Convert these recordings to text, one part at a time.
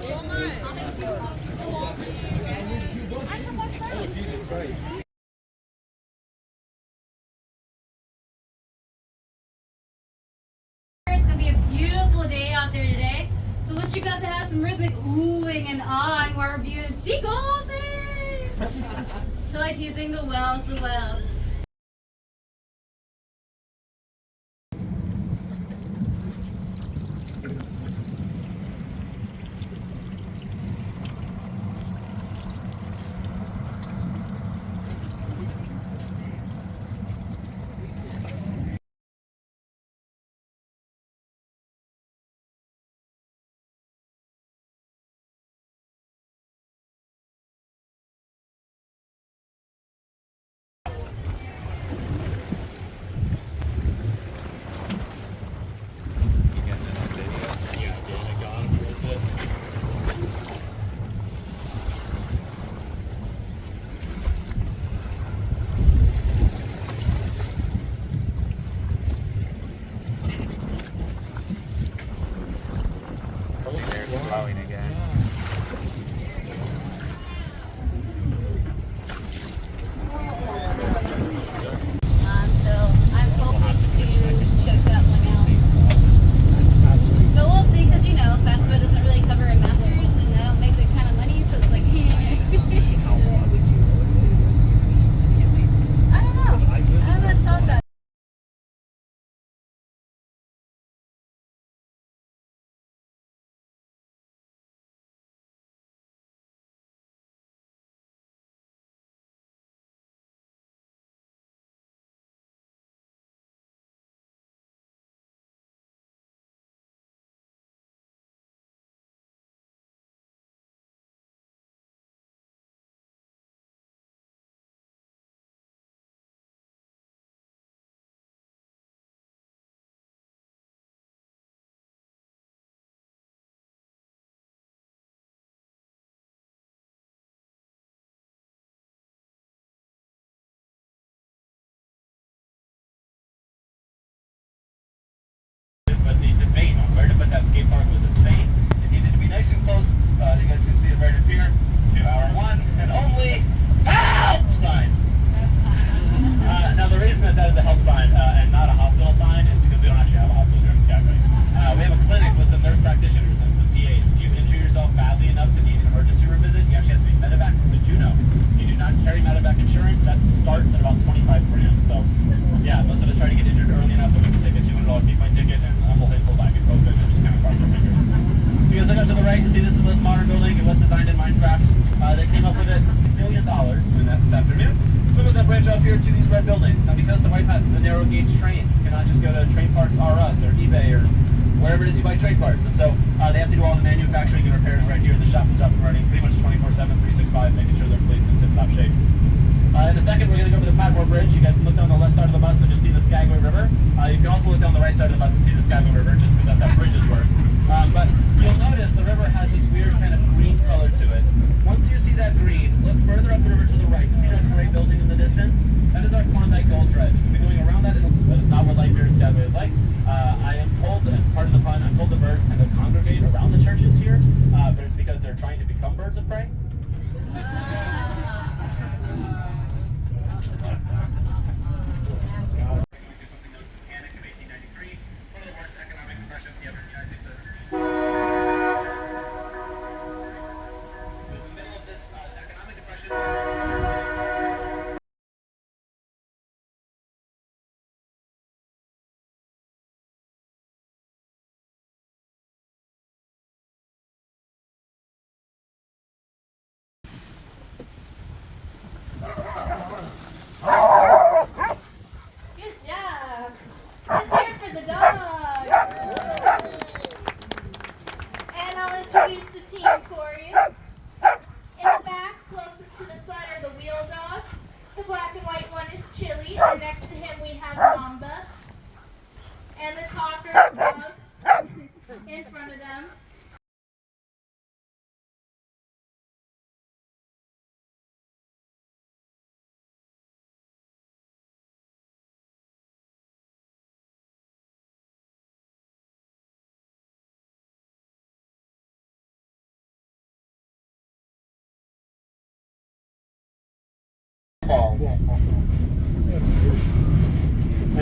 It's gonna be a beautiful day out there today. So I want you guys to have some rhythmic oohing and ahhing while we're viewing seagulls. Hey! So like teasing the whales, the whales. Blowing again. So I'm hoping to check that one out. But we'll see, because fast food doesn't really cover in masters, and I don't make that kind of money, so it's like, I don't know. I haven't thought that. But the debate on where to put that skate park was insane. It needed to be nice and close. You guys can see it right up here to our one and only help sign. Now the reason that is a help sign and not a hospital sign is because we don't actually have a hospital here in Skagway. We have a clinic with some nurse practitioners and some PAs. If you injure yourself badly enough to need an emergency room visit, you actually have to be medevaced to Juneau. You do not carry medevac insurance. That starts at about 25 grand. So yeah, most of us try to get injured early enough that we can take a $200 seaplane ticket and a whole handful of ibuprofen and just kind of cross our fingers. If you guys look up to the right, you see this is the most modern building. It was designed in Minecraft. They came up with it $1 million doing that this afternoon. Some of them branch up here to these red buildings. Now because the White Pass is a narrow gauge train, you cannot just go to Train Parts R Us or eBay or wherever it is you buy train parts. And so they have to do all the manufacturing and repairs right here. The shop is up and running pretty much 24/7, 365, making sure their fleet's in tip-top shape. In a second, we're going to go over the Patmore Bridge. You guys can look down the left side of the bus and you'll see the Skagway River. You can also look down the right side of the bus and see the Skagway River, just because that's how bridges work. But you'll notice the river has this weird kind of green color to it. Once you see that green, look further up the river to the right. You see that gray building in the distance? That is our Klondike Gold Dredge. We'll be going around that. That is not what life here in Skagway is like. I am told, and part of the fun, I'm told the birds tend to congregate around the churches here, but it's because they're trying to become birds of prey. Good job. Let's hear it for the dogs. And I'll introduce the team for you. In the back, closest to the sun, are the wheel dogs. The black and white one is Chili, and next to him we have Mamba. And the talker dogs in front of them.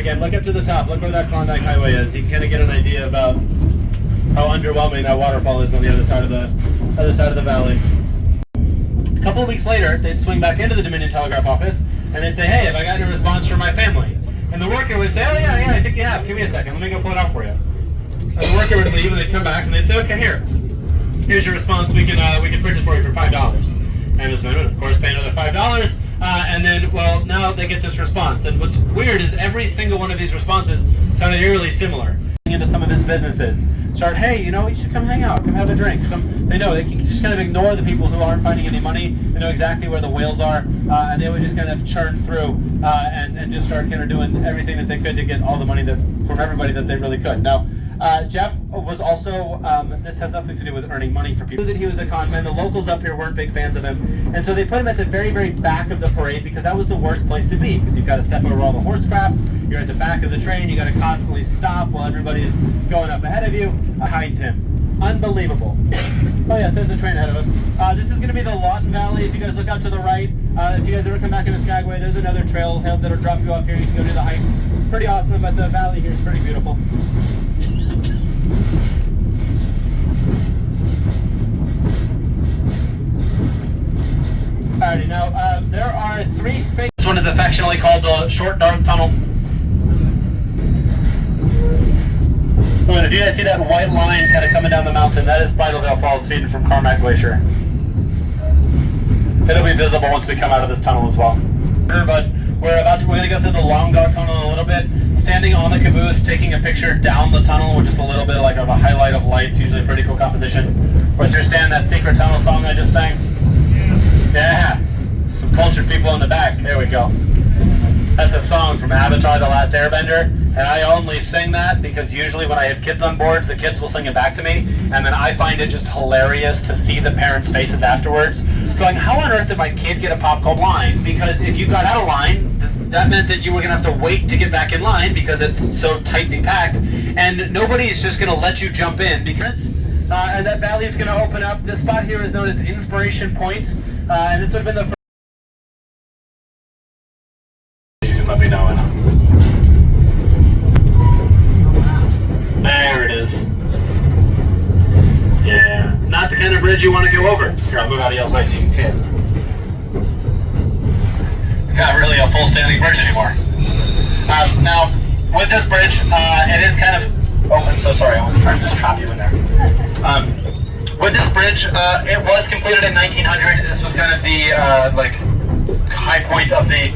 again, look up to the top. Look where that Klondike Highway is. You can kind of get an idea about how underwhelming that waterfall is on the other side of the valley. A couple of weeks later, they'd swing back into the Dominion Telegraph office and they'd say, "Hey, have I gotten a response from my family?" And the worker would say, "Oh yeah, I think you have. Give me a second. Let me go pull it out for you." And the worker would leave, and they'd come back and they'd say, "Okay, here's your response. We can print it for you for $5." And this man would, of course, pay another $5. And then, well, now they get this response. And what's weird is every single one of these responses sounded eerily similar. Into some of his businesses, start, "Hey, you should come hang out, come have a drink." They know they can just kind of ignore the people who aren't finding any money. They know exactly where the whales are, and they would just kind of churn through and just start kind of doing everything that they could to get all the money from everybody that they really could. Now, Jeff was also, this has nothing to do with earning money for people. That he was a con man. The locals up here weren't big fans of him, and so they put him at the very, very back of the parade because that was the worst place to be, because you've got to step over all the horse crap, you're at the back of the train, you got to constantly stop while everybody's going up ahead of you, behind him. Unbelievable. Oh yes, there's a train ahead of us. This is going to be the Lawton Valley. If you guys look out to the right, if you guys ever come back into Skagway, there's another trail that'll drop you off here. You can go do the hikes. Pretty awesome, but the valley here is pretty beautiful. Alrighty, now there are 3 phases. This one is affectionately called the Short Dark Tunnel. Oh, and if you guys see that white line kind of coming down the mountain, that is Bridalveil Falls feeding from Carmack Glacier. It'll be visible once we come out of this tunnel as well. But we're going to go through the Long Dog Tunnel a little bit. Standing on the caboose, taking a picture down the tunnel, which is a little bit like of a highlight of lights, usually a pretty cool composition. Where's your stand, that Secret Tunnel song I just sang? Yeah, some cultured people in the back. There we go. That's a song from Avatar: The Last Airbender, and I only sing that because usually when I have kids on board, the kids will sing it back to me, and then I find it just hilarious to see the parents' faces afterwards, going, "How on earth did my kid get a pop called line?" Because if you got out of line, that meant that you were going to have to wait to get back in line because it's so tightly packed, and nobody's just going to let you jump in because, and that valley is going to open up. This spot here is known as Inspiration Point, and this would have been the first. You can let me know. There it is. Yeah, not the kind of bridge you want to go over. Here, I'll move out of y'all's way so you can see it. Not really a full standing bridge anymore. Now, with this bridge, it is kind of... Oh, I'm so sorry. I wasn't trying to just trap you in there. With this bridge, it was completed in 1900. This was kind of the high point of the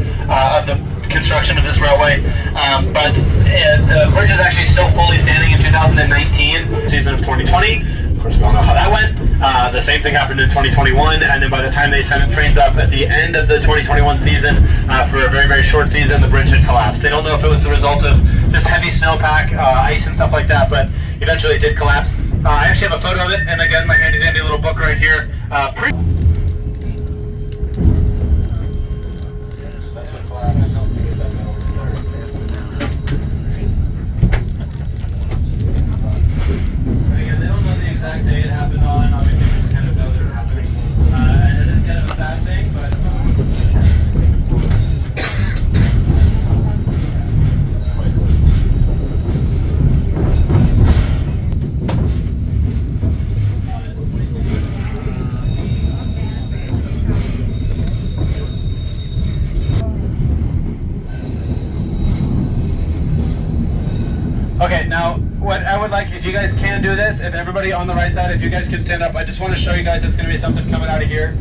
construction of this railway. But the bridge is actually still fully standing in 2019, season of 2020. Of course, we all know how that went. The same thing happened in 2021, and then by the time they sent trains up at the end of the 2021 season, for a very, very short season, the bridge had collapsed. They don't know if it was the result of just heavy snowpack, ice and stuff like that, but eventually it did collapse. I actually have a photo of it, and again, my handy dandy little book right here. Day it happened on, obviously we just kind of know that it's happening, and it is kind of a sad thing, but okay, now what I would like, if you guys can do this, if everybody on the right side, if you guys could stand up, I just want to show you guys it's going to be something coming out of here.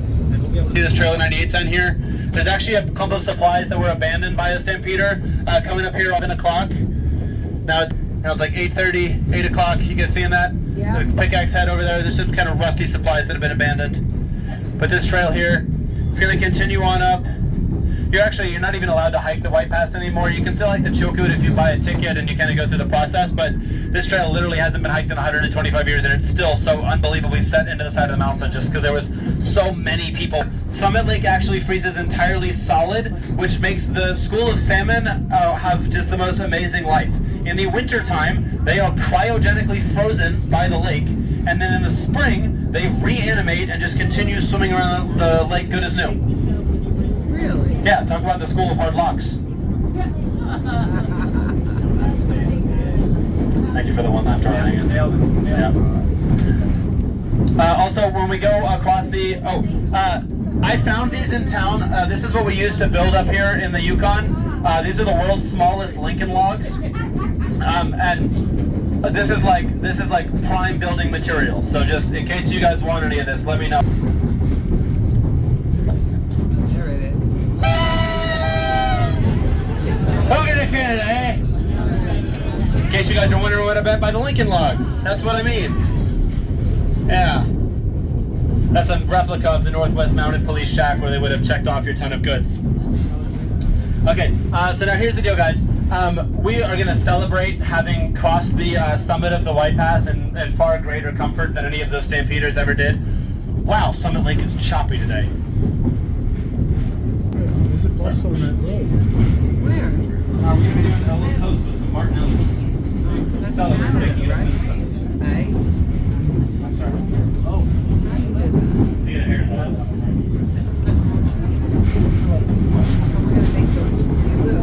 See this Trail 98 sign here? There's actually a clump of supplies that were abandoned by a stampeder coming up here at 11 o'clock. Now it's like 8:30, 8 o'clock. You guys seeing that? Yeah. The pickaxe head over there. There's some kind of rusty supplies that have been abandoned. But this trail here is going to continue on up. You're not even allowed to hike the White Pass anymore. You can still hike the Chilkoot if you buy a ticket and you kind of go through the process, but this trail literally hasn't been hiked in 125 years, and it's still so unbelievably set into the side of the mountain just because there was so many people. Summit Lake actually freezes entirely solid, which makes the school of salmon have just the most amazing life. In the winter time, they are cryogenically frozen by the lake, and then in the spring, they reanimate and just continue swimming around the lake good as new. Really? Yeah, talk about the school of hard locks. Thank you for the one laughter on Angus. Yeah. Also, when we go across the, I found these in town. This is what we use to build up here in the Yukon. These are the world's smallest Lincoln logs, and this is like prime building material. So just in case you guys want any of this, let me know. There it is. Look at Canada, eh? In case you guys are wondering what I meant by the Lincoln logs, that's what I mean. Yeah. That's a replica of the Northwest Mounted Police shack where they would have checked off your ton of goods. Okay, so now here's the deal, guys. We are going to celebrate having crossed the summit of the White Pass in far greater comfort than any of those Stampeders ever did. Wow, Summit Lake is choppy today. There's a bus on that road. Where? We're going to be doing a little toast with some Martinellis. That's Celebrate Canada, making it up right? to Sunday. Hey. I'm sorry. Oh, now you did that. Need a hair. So we're gonna make those blue.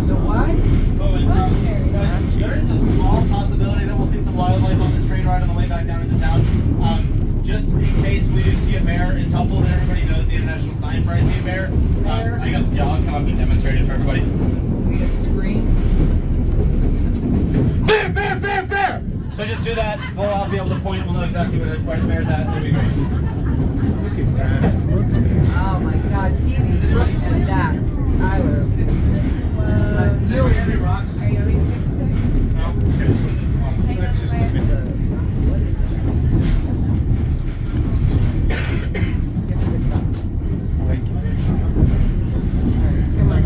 So what? Oh, and there is a small possibility that we'll see some wildlife on this train ride on the way back down into town. Just in case we do see a bear, it's helpful that everybody knows the international sign for I see a bear. I guess, yeah, I'll come up and demonstrate it for everybody. We just scream. Bear, bear, bear, bear! So just do that. We'll all be able to point. We'll know exactly where the bear's at. It'll be great. Look at that. Look at that. Oh my God, Dee Dee's looking at that. Tyler. You Are you rocks? Are you ready to fix this? No? That's just a bit. Like it. Come on.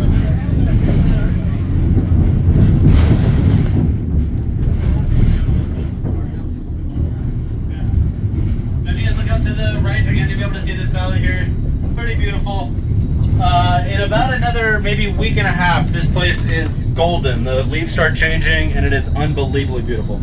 If you guys look out to the right again, you'll be able to see this valley here. Pretty beautiful. In about another maybe week and a half, this place is golden. The leaves start changing and it is unbelievably beautiful.